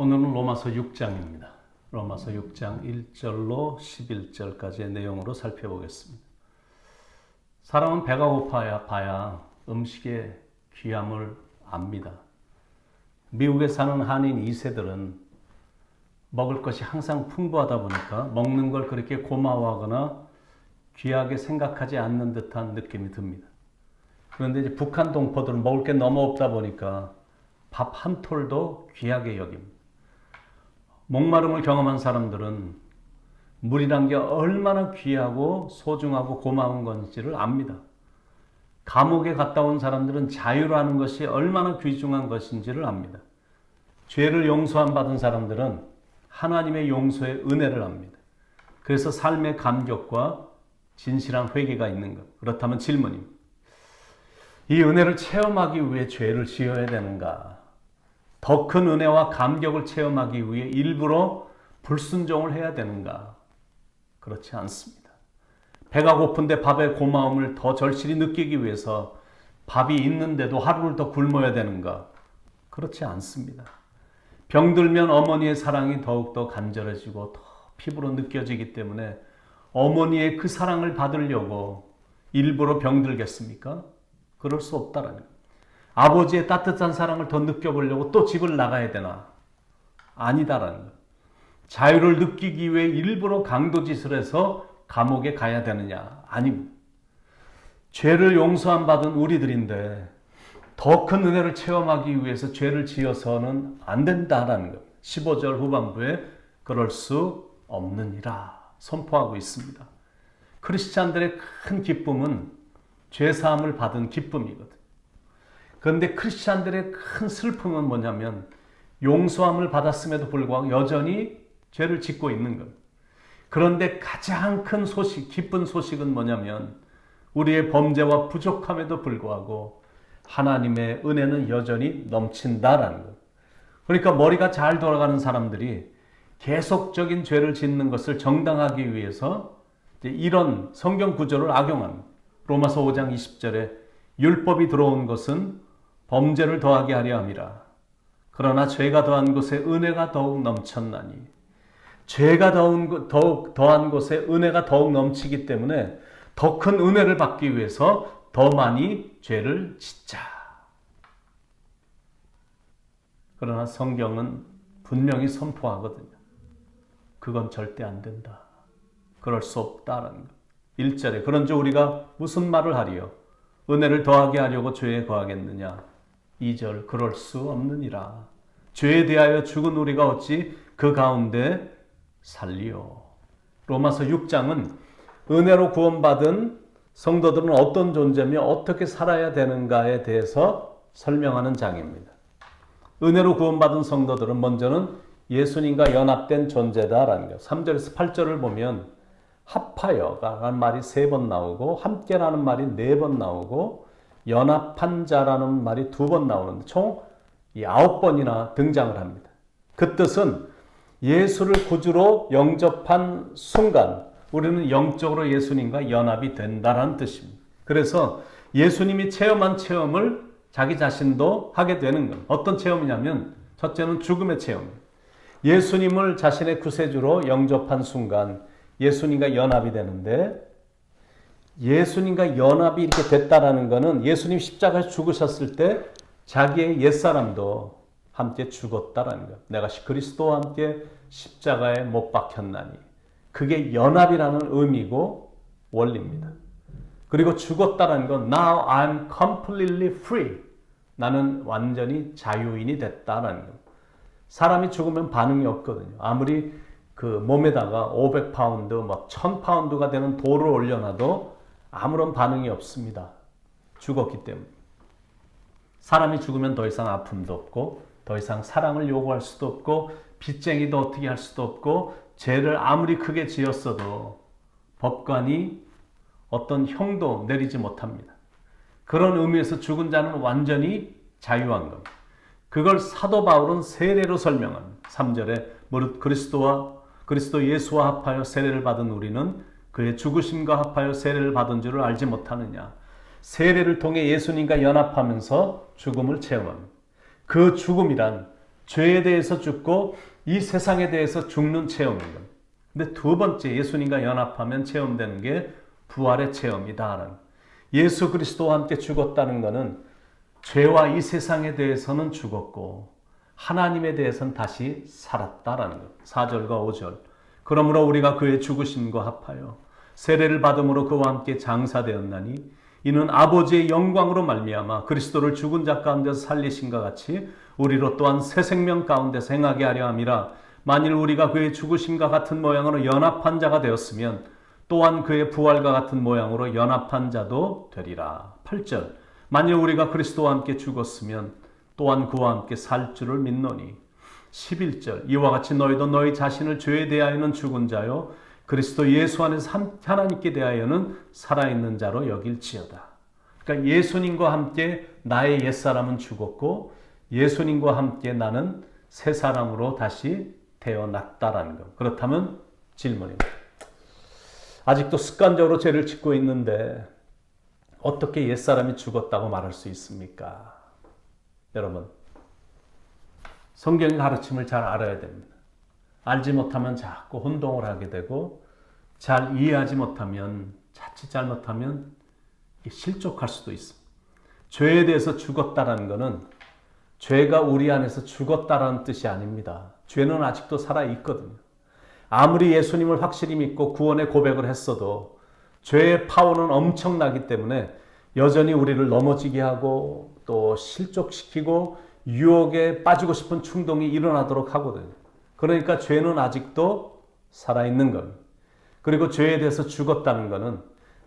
오늘은 로마서 6장입니다. 로마서 6장 1절로 11절까지의 내용으로 살펴보겠습니다. 사람은 배가 고파야 봐야 음식의 귀함을 압니다. 미국에 사는 한인 2세들은 먹을 것이 항상 풍부하다 보니까 먹는 걸 그렇게 고마워하거나 귀하게 생각하지 않는 듯한 느낌이 듭니다. 그런데 이제 북한 동포들은 먹을 게 너무 없다 보니까 밥 한 톨도 귀하게 여깁니다. 목마름을 경험한 사람들은 물이란 게 얼마나 귀하고 소중하고 고마운 건지를 압니다. 감옥에 갔다 온 사람들은 자유라는 것이 얼마나 귀중한 것인지를 압니다. 죄를 용서함 받은 사람들은 하나님의 용서의 은혜를 압니다. 그래서 삶의 감격과 진실한 회개가 있는 것. 그렇다면 질문입니다. 이 은혜를 체험하기 위해 죄를 지어야 되는가? 더 큰 은혜와 감격을 체험하기 위해 일부러 불순종을 해야 되는가? 그렇지 않습니다. 배가 고픈데 밥의 고마움을 더 절실히 느끼기 위해서 밥이 있는데도 하루를 더 굶어야 되는가? 그렇지 않습니다. 병들면 어머니의 사랑이 더욱더 간절해지고 더 피부로 느껴지기 때문에 어머니의 그 사랑을 받으려고 일부러 병들겠습니까? 그럴 수 없다라는 거예요. 아버지의 따뜻한 사랑을 더 느껴보려고 또 집을 나가야 되나? 아니다라는 거예요. 자유를 느끼기 위해 일부러 강도짓을 해서 감옥에 가야 되느냐? 아닙니다. 죄를 용서함 받은 우리들인데 더 큰 은혜를 체험하기 위해서 죄를 지어서는 안 된다라는 거예요. 15절 후반부에 그럴 수 없느니라 선포하고 있습니다. 크리스찬들의 큰 기쁨은 죄사함을 받은 기쁨이거든. 그런데 크리스찬들의 큰 슬픔은 뭐냐면 용서함을 받았음에도 불구하고 여전히 죄를 짓고 있는 것. 그런데 가장 큰 소식, 기쁜 소식은 뭐냐면 우리의 범죄와 부족함에도 불구하고 하나님의 은혜는 여전히 넘친다라는 것. 그러니까 머리가 잘 돌아가는 사람들이 계속적인 죄를 짓는 것을 정당하기 위해서 이런 성경 구절을 악용합니다. 로마서 5장 20절에 율법이 들어온 것은 범죄를 더하게 하려 함이라. 그러나 죄가 더한 곳에 은혜가 더욱 넘쳤나니. 죄가 더한 곳에 은혜가 더욱 넘치기 때문에 더 큰 은혜를 받기 위해서 더 많이 죄를 짓자. 그러나 성경은 분명히 선포하거든요. 그건 절대 안 된다. 그럴 수 없다라는 것. 1절에 그런즉 우리가 무슨 말을 하리요? 은혜를 더하게 하려고 죄에 거하겠느냐? 2절 그럴 수 없느니라. 죄에 대하여 죽은 우리가 어찌 그 가운데 살리요? 로마서 6장은 은혜로 구원받은 성도들은 어떤 존재며 어떻게 살아야 되는가에 대해서 설명하는 장입니다. 은혜로 구원받은 성도들은 먼저는 예수님과 연합된 존재다라는 거예요. 3절에서 8절을 보면 합하여라는 말이 3번 나오고 함께라는 말이 4번 나오고 연합한 자라는 말이 2번 나오는데 총 9번이나 등장을 합니다. 그 뜻은 예수를 구주로 영접한 순간 우리는 영적으로 예수님과 연합이 된다는 뜻입니다. 그래서 예수님이 체험한 체험을 자기 자신도 하게 되는 것. 어떤 체험이냐면 첫째는 죽음의 체험입니다. 예수님을 자신의 구세주로 영접한 순간 예수님과 연합이 되는데 예수님과 연합이 이렇게 됐다라는 것은 예수님 십자가에 죽으셨을 때 자기의 옛사람도 함께 죽었다라는 것. 내가 그리스도와 함께 십자가에 못 박혔나니. 그게 연합이라는 의미고 원리입니다. 그리고 죽었다라는 건 Now I'm completely free. 나는 완전히 자유인이 됐다라는 것. 사람이 죽으면 반응이 없거든요. 아무리 그 몸에다가 500파운드, 1000파운드가 되는 돌을 올려놔도 아무런 반응이 없습니다. 죽었기 때문에. 사람이 죽으면 더 이상 아픔도 없고 더 이상 사랑을 요구할 수도 없고 빚쟁이도 어떻게 할 수도 없고 죄를 아무리 크게 지었어도 법관이 어떤 형도 내리지 못합니다. 그런 의미에서 죽은 자는 완전히 자유한 겁니다. 그걸 사도 바울은 세례로 설명합니다. 3절에 무릇 그리스도 예수와 합하여 세례를 받은 우리는 그의 죽으심과 합하여 세례를 받은 줄을 알지 못하느냐. 세례를 통해 예수님과 연합하면서 죽음을 체험합니다. 그 죽음이란 죄에 대해서 죽고 이 세상에 대해서 죽는 체험인 겁니다. 근데 두 번째 예수님과 연합하면 체험되는 게 부활의 체험이다. 예수 그리스도와 함께 죽었다는 것은 죄와 이 세상에 대해서는 죽었고 하나님에 대해서는 다시 살았다라는 것. 4절과 5절. 그러므로 우리가 그의 죽으심과 합하여 세례를 받음으로 그와 함께 장사되었나니 이는 아버지의 영광으로 말미암아 그리스도를 죽은 자 가운데서 살리신과 같이 우리로 또한 새 생명 가운데서 행하게 하려 함이라. 만일 우리가 그의 죽으심과 같은 모양으로 연합한 자가 되었으면 또한 그의 부활과 같은 모양으로 연합한 자도 되리라. 8절. 만일 우리가 그리스도와 함께 죽었으면 또한 그와 함께 살 줄을 믿노니. 11절. 이와 같이 너희도 너희 자신을 죄에 대하여는 죽은 자요 그리스도 예수 안에서 하나님께 대하여는 살아있는 자로 여길지어다. 그러니까 예수님과 함께 나의 옛사람은 죽었고 예수님과 함께 나는 새 사람으로 다시 태어났다라는 것. 그렇다면 질문입니다. 아직도 습관적으로 죄를 짓고 있는데 어떻게 옛사람이 죽었다고 말할 수 있습니까? 여러분, 성경의 가르침을 잘 알아야 됩니다. 알지 못하면 자꾸 혼동을 하게 되고 잘 이해하지 못하면 자칫 잘못하면 실족할 수도 있습니다. 죄에 대해서 죽었다라는 것은 죄가 우리 안에서 죽었다라는 뜻이 아닙니다. 죄는 아직도 살아있거든요. 아무리 예수님을 확실히 믿고 구원의 고백을 했어도 죄의 파워는 엄청나기 때문에 여전히 우리를 넘어지게 하고 또 실족시키고 유혹에 빠지고 싶은 충동이 일어나도록 하거든요. 그러니까 죄는 아직도 살아있는 겁니다. 그리고 죄에 대해서 죽었다는 것은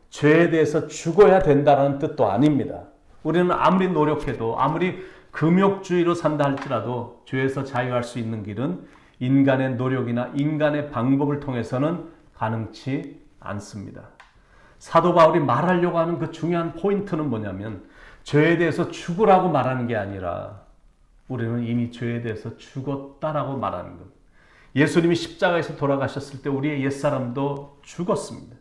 죄에 대해서 죽어야 된다는 뜻도 아닙니다. 우리는 아무리 노력해도 아무리 금욕주의로 산다 할지라도 죄에서 자유할 수 있는 길은 인간의 노력이나 인간의 방법을 통해서는 가능치 않습니다. 사도 바울이 말하려고 하는 그 중요한 포인트는 뭐냐면 죄에 대해서 죽으라고 말하는 게 아니라 우리는 이미 죄에 대해서 죽었다라고 말하는 겁니다. 예수님이 십자가에서 돌아가셨을 때 우리의 옛사람도 죽었습니다.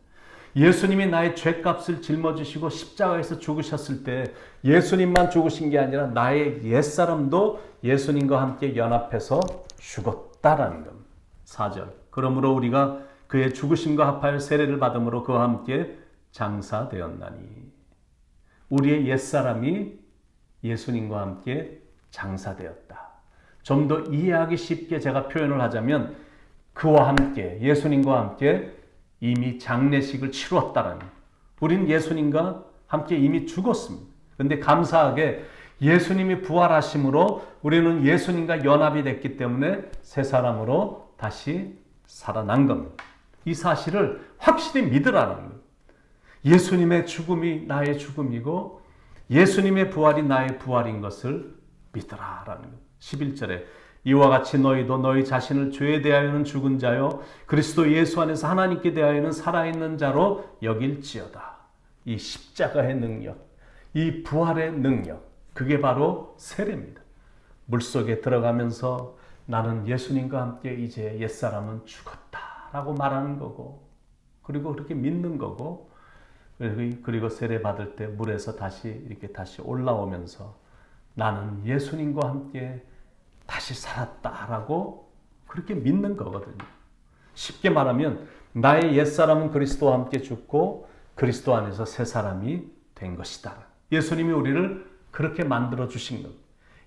예수님이 나의 죄값을 짊어지시고 십자가에서 죽으셨을 때 예수님만 죽으신 게 아니라 나의 옛사람도 예수님과 함께 연합해서 죽었다라는 겁니다. 4절. 그러므로 우리가 그의 죽으심과 합하여 세례를 받음으로 그와 함께 장사되었나니. 우리의 옛사람이 예수님과 함께 장사되었다. 좀 더 이해하기 쉽게 제가 표현을 하자면 그와 함께 예수님과 함께 이미 장례식을 치루었다는, 우린 예수님과 함께 이미 죽었습니다. 그런데 감사하게 예수님이 부활하심으로 우리는 예수님과 연합이 됐기 때문에 새 사람으로 다시 살아난 겁니다. 이 사실을 확실히 믿으라는 거예요. 예수님의 죽음이 나의 죽음이고 예수님의 부활이 나의 부활인 것을 믿으라라는 거예요. 11절에 이와 같이 너희도 너희 자신을 죄에 대하여는 죽은 자요 그리스도 예수 안에서 하나님께 대하여는 살아있는 자로 여길지어다. 이 십자가의 능력, 이 부활의 능력, 그게 바로 세례입니다. 물속에 들어가면서 나는 예수님과 함께 이제 옛사람은 죽었다라고 말하는 거고, 그리고 그렇게 믿는 거고, 그리고 세례 받을 때 물에서 다시 올라오면서 나는 예수님과 함께 다시 살았다라고 그렇게 믿는 거거든요. 쉽게 말하면 나의 옛사람은 그리스도와 함께 죽고 그리스도 안에서 새 사람이 된 것이다. 예수님이 우리를 그렇게 만들어 주신 것.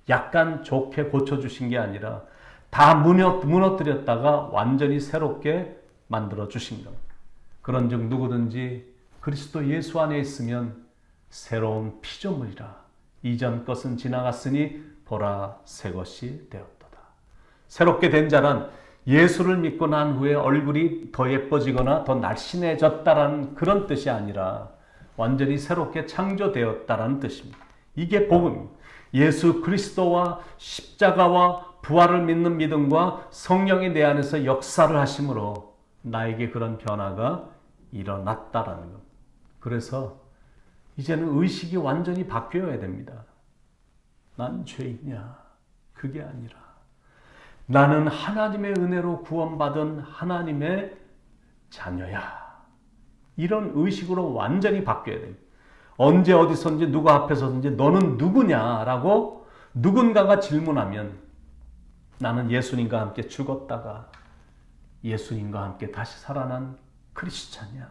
약간 좋게 고쳐주신 게 아니라 다 무너뜨렸다가 완전히 새롭게 만들어 주신 것. 그런즉 누구든지 그리스도 예수 안에 있으면 새로운 피조물이라. 이전 것은 지나갔으니 보라 새 것이 되었도다. 새롭게 된 자란 예수를 믿고 난 후에 얼굴이 더 예뻐지거나 더 날씬해졌다라는 그런 뜻이 아니라 완전히 새롭게 창조되었다라는 뜻입니다. 이게 복음입니다. 예수 그리스도와 십자가와 부활을 믿는 믿음과 성령이 내 안에서 역사를 하심으로 나에게 그런 변화가 일어났다라는 것. 그래서 이제는 의식이 완전히 바뀌어야 됩니다. 난 죄인이야. 그게 아니라 나는 하나님의 은혜로 구원받은 하나님의 자녀야. 이런 의식으로 완전히 바뀌어야 됩니다. 언제 어디서든지 누구 앞에서든지 너는 누구냐라고 누군가가 질문하면 나는 예수님과 함께 죽었다가 예수님과 함께 다시 살아난 크리스찬이야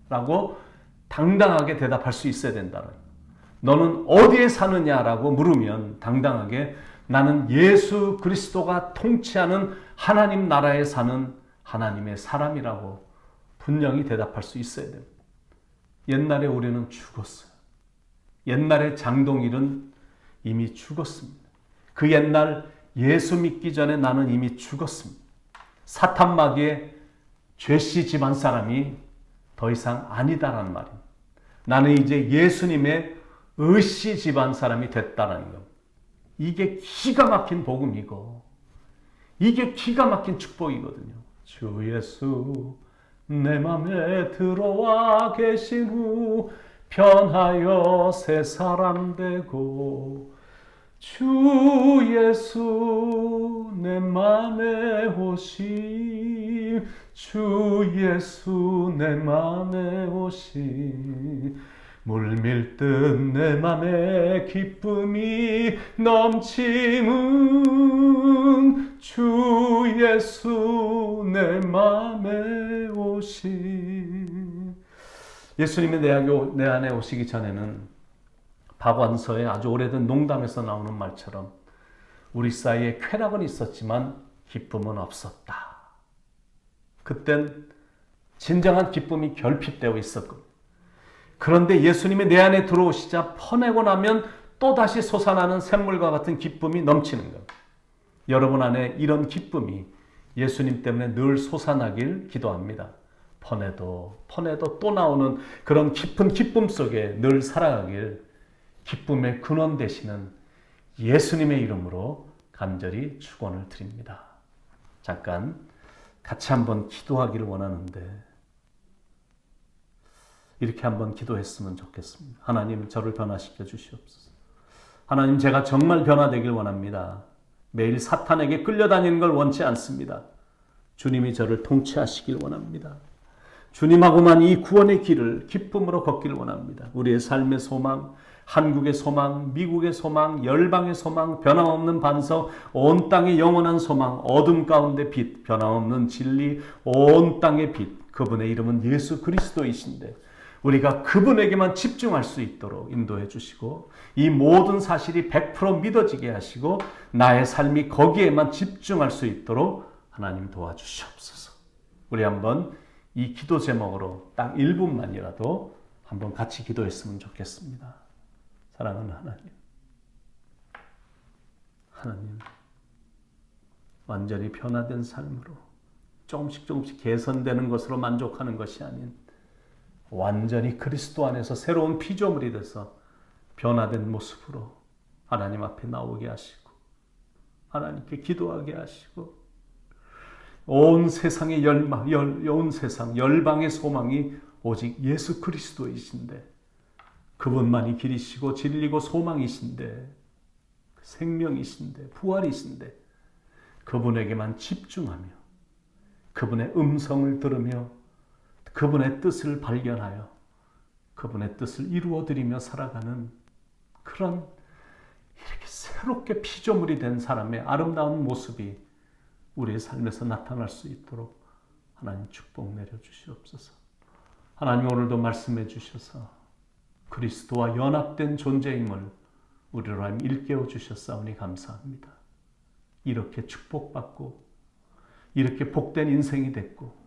라고 당당하게 대답할 수 있어야 된다는 거예요. 너는 어디에 사느냐라고 물으면 당당하게 나는 예수 그리스도가 통치하는 하나님 나라에 사는 하나님의 사람이라고 분명히 대답할 수 있어야 됩니다. 옛날에 우리는 죽었어요. 옛날에 장동일은 이미 죽었습니다. 그 옛날 예수 믿기 전에 나는 이미 죽었습니다. 사탄마귀의 죄씨 집안 사람이 더 이상 아니다라는 말입니다. 나는 이제 예수님의 의씨 집안 사람이 됐다라는 겁니다. 이게 기가 막힌 복음이고 이게 기가 막힌 축복이거든요. 주 예수 내 맘에 들어와 계신 후 변하여 새 사람 되고 주 예수 내 맘에 오심 주 예수 내 맘에 오심 물밀듯 내 맘에 기쁨이 넘치는 주 예수 내 맘에 오심. 예수님이 내 안에 오시기 전에는 박완서의 아주 오래된 농담에서 나오는 말처럼 우리 사이에 쾌락은 있었지만 기쁨은 없었다. 그땐 진정한 기쁨이 결핍되어 있었거든요. 그런데 예수님이 내 안에 들어오시자 퍼내고 나면 또다시 솟아나는 샘물과 같은 기쁨이 넘치는 겁니다. 여러분 안에 이런 기쁨이 예수님 때문에 늘 솟아나길 기도합니다. 퍼내도 또 나오는 그런 깊은 기쁨 속에 늘 살아가길 기쁨의 근원 되시는 예수님의 이름으로 간절히 축원을 드립니다. 잠깐 같이 한번 기도하기를 원하는데 이렇게 한번 기도했으면 좋겠습니다. 하나님 저를 변화시켜 주시옵소서. 하나님 제가 정말 변화되길 원합니다. 매일 사탄에게 끌려다니는 걸 원치 않습니다. 주님이 저를 통치하시길 원합니다. 주님하고만 이 구원의 길을 기쁨으로 걷기를 원합니다. 우리의 삶의 소망, 한국의 소망, 미국의 소망, 열방의 소망, 변함없는 반석, 온 땅의 영원한 소망, 어둠 가운데 빛, 변함없는 진리, 온 땅의 빛, 그분의 이름은 예수 그리스도이신데 우리가 그분에게만 집중할 수 있도록 인도해 주시고 이 모든 사실이 100% 믿어지게 하시고 나의 삶이 거기에만 집중할 수 있도록 하나님 도와주시옵소서. 우리 한번 이 기도 제목으로 딱 1분만이라도 한번 같이 기도했으면 좋겠습니다. 사랑하는 하나님 완전히 변화된 삶으로 조금씩 개선되는 것으로 만족하는 것이 아닌 완전히 그리스도 안에서 새로운 피조물이 돼서 변화된 모습으로 하나님 앞에 나오게 하시고 하나님께 기도하게 하시고 온 세상의 온 세상 열방의 소망이 오직 예수 그리스도이신데 그분만이 길이시고 진리고 소망이신데 생명이신데 부활이신데 그분에게만 집중하며 그분의 음성을 들으며 그분의 뜻을 발견하여 그분의 뜻을 이루어드리며 살아가는 그런 이렇게 새롭게 피조물이 된 사람의 아름다운 모습이 우리의 삶에서 나타날 수 있도록 하나님 축복 내려주시옵소서. 하나님 오늘도 말씀해 주셔서 그리스도와 연합된 존재임을 우리로 하여금 일깨워 주셨사오니 감사합니다. 이렇게 축복받고 이렇게 복된 인생이 됐고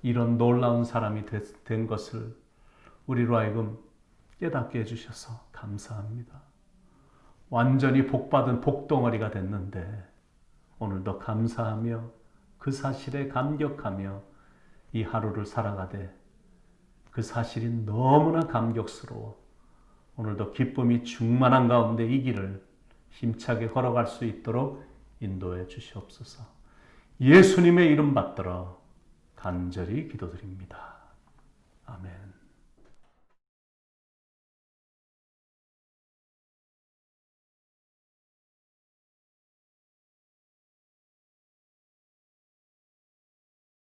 이런 놀라운 사람이 된 것을 우리로 하여금 깨닫게 해주셔서 감사합니다. 완전히 복받은 복덩어리가 됐는데 오늘도 감사하며 그 사실에 감격하며 이 하루를 살아가되 그 사실이 너무나 감격스러워 오늘도 기쁨이 충만한 가운데 이 길을 힘차게 걸어갈 수 있도록 인도해 주시옵소서. 예수님의 이름 받들어 간절히 기도드립니다. 아멘.